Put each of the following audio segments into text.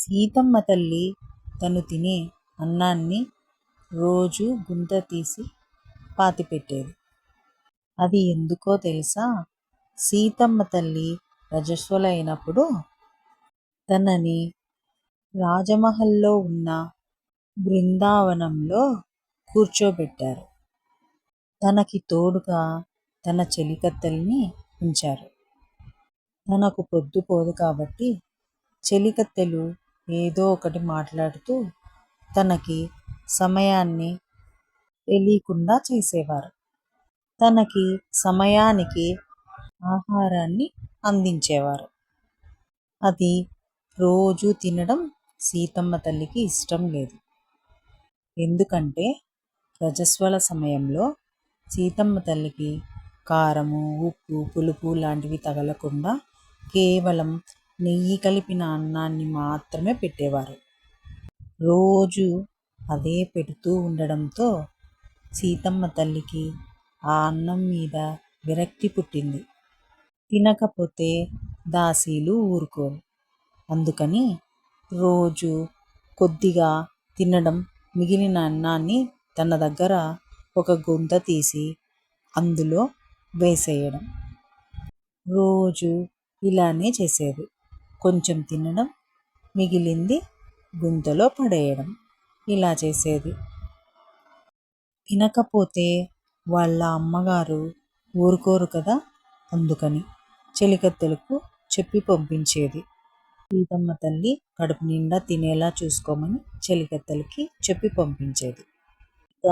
సీతమ్మ తల్లి తను తినే అన్నాన్ని రోజు గుంత తీసి పాతిపెట్టేది. అది ఎందుకో తెలుసా? సీతమ్మ తల్లి రజస్వలైనప్పుడు తనని రాజమహల్లో ఉన్న బృందావనంలో కూర్చోబెట్టారు. తనకి తోడుగా తన చెలికత్తెల్ని ఉంచారు. తనకు పొద్దుపోదు కాబట్టి చెలికత్తెలు ఏదో ఒకటి మాట్లాడుతూ తనకి సమయాన్ని తెలియకుండా చేసేవారు. తనకి సమయానికి ఆహారాన్ని అందించేవారు. అది రోజు తినడం సీతమ్మ తల్లికి ఇష్టం లేదు. ఎందుకంటే రజస్వల సమయంలో సీతమ్మ తల్లికి కారము, ఉప్పు, పులుపు లాంటివి తగలకుండా కేవలం నెయ్యి కలిపిన అన్నాన్ని మాత్రమే పెట్టేవారు. రోజు అదే పెడుతూ ఉండడంతో సీతమ్మ తల్లికి ఆ అన్నం మీద విరక్తి పుట్టింది. తినకపోతే దాసీలు ఊరుకోరు. అందుకని రోజు కొద్దిగా తినడం, మిగిలిన అన్నాన్ని తన దగ్గర ఒక గుంత తీసి అందులో వేసేయడం. రోజు ఇలానే చేసేది. కొంచెం తినడం, మిగిలింది గుంతలో పడేయడం. ఇలా చేసేది. తినకపోతే వాళ్ళ అమ్మగారు ఊరుకోరు కదా, అందుకని చెలికత్తెలకు చెప్పి పంపించేది. సీతమ్మ తల్లి కడుపు నిండా తినేలా చూసుకోమని చెలికత్తెలకి చెప్పి పంపించేది. ఇక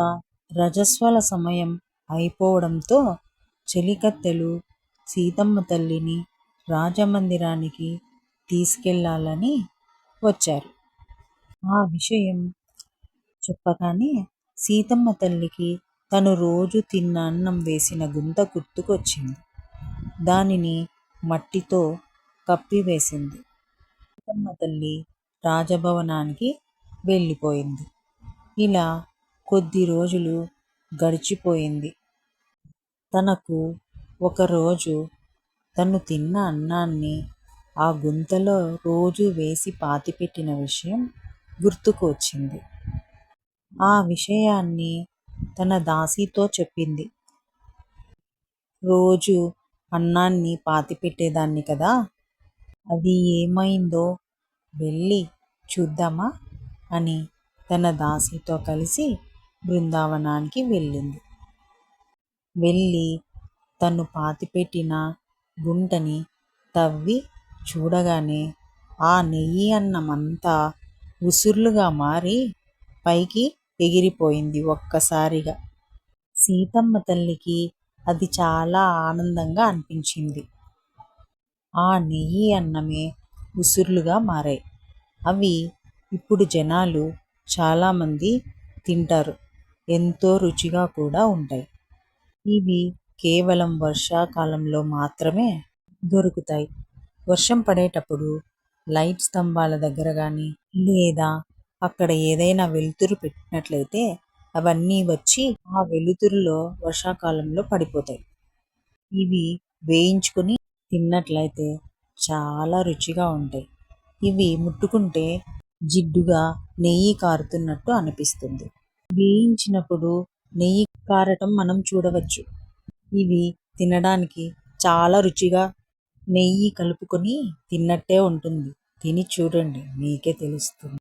రజస్వల సమయం అయిపోవడంతో చెలికత్తెలు సీతమ్మ తల్లిని రాజమందిరానికి తీసుకెళ్ళాలని వచ్చారు. ఆ విషయం చెప్పగానే సీతమ్మ తల్లికి తను రోజు తిన్న అన్నం వేసిన గుంత గుర్తుకొచ్చింది. దానిని మట్టితో కప్పివేసింది. సీతమ్మ తల్లి రాజభవనానికి వెళ్ళిపోయింది. ఇలా కొద్ది రోజులు గడిచిపోయింది. తనకు ఒకరోజు తను తిన్న అన్నాన్ని ఆ గుంతలో రోజు వేసి పాతిపెట్టిన విషయం గుర్తుకు వచ్చింది. ఆ విషయాన్ని తన దాసీతో చెప్పింది. రోజు అన్నాన్ని పాతిపెట్టేదాన్ని కదా, అది ఏమైందో వెళ్ళి చూద్దామా అని తన దాసీతో కలిసి బృందావనానికి వెళ్ళింది. వెళ్ళి తను పాతిపెట్టిన గుంటని తవ్వి చూడగానే ఆ నెయ్యి అన్నం అంతా ఉసుర్లుగా మారి పైకి ఎగిరిపోయింది ఒక్కసారిగా. సీతమ్మ తల్లికి అది చాలా ఆనందంగా అనిపించింది. ఆ నెయ్యి అన్నమే ఉసుర్లుగా మారాయి. అవి ఇప్పుడు జనాలు చాలామంది తింటారు. ఎంతో రుచిగా కూడా ఉంటాయి. ఇవి కేవలం వర్షాకాలంలో మాత్రమే దొరుకుతాయి. వర్షం పడేటప్పుడు లైట్ స్తంభాల దగ్గర కానీ లేదా అక్కడ ఏదైనా వెలుతురు పెట్టినట్లయితే అవన్నీ వచ్చి ఆ వెలుతురులో వర్షాకాలంలో పడిపోతాయి. ఇవి వేయించుకొని తిన్నట్లయితే చాలా రుచిగా ఉంటాయి. ఇవి ముట్టుకుంటే జిడ్డుగా నెయ్యి కారుతున్నట్టు అనిపిస్తుంది. వేయించినప్పుడు నెయ్యి కారటం మనం చూడవచ్చు. ఇవి తినడానికి చాలా రుచిగా నెయ్యి కలుపుకొని తిన్నట్టే ఉంటుంది. తిని చూడండి, మీకే తెలుస్తుంది.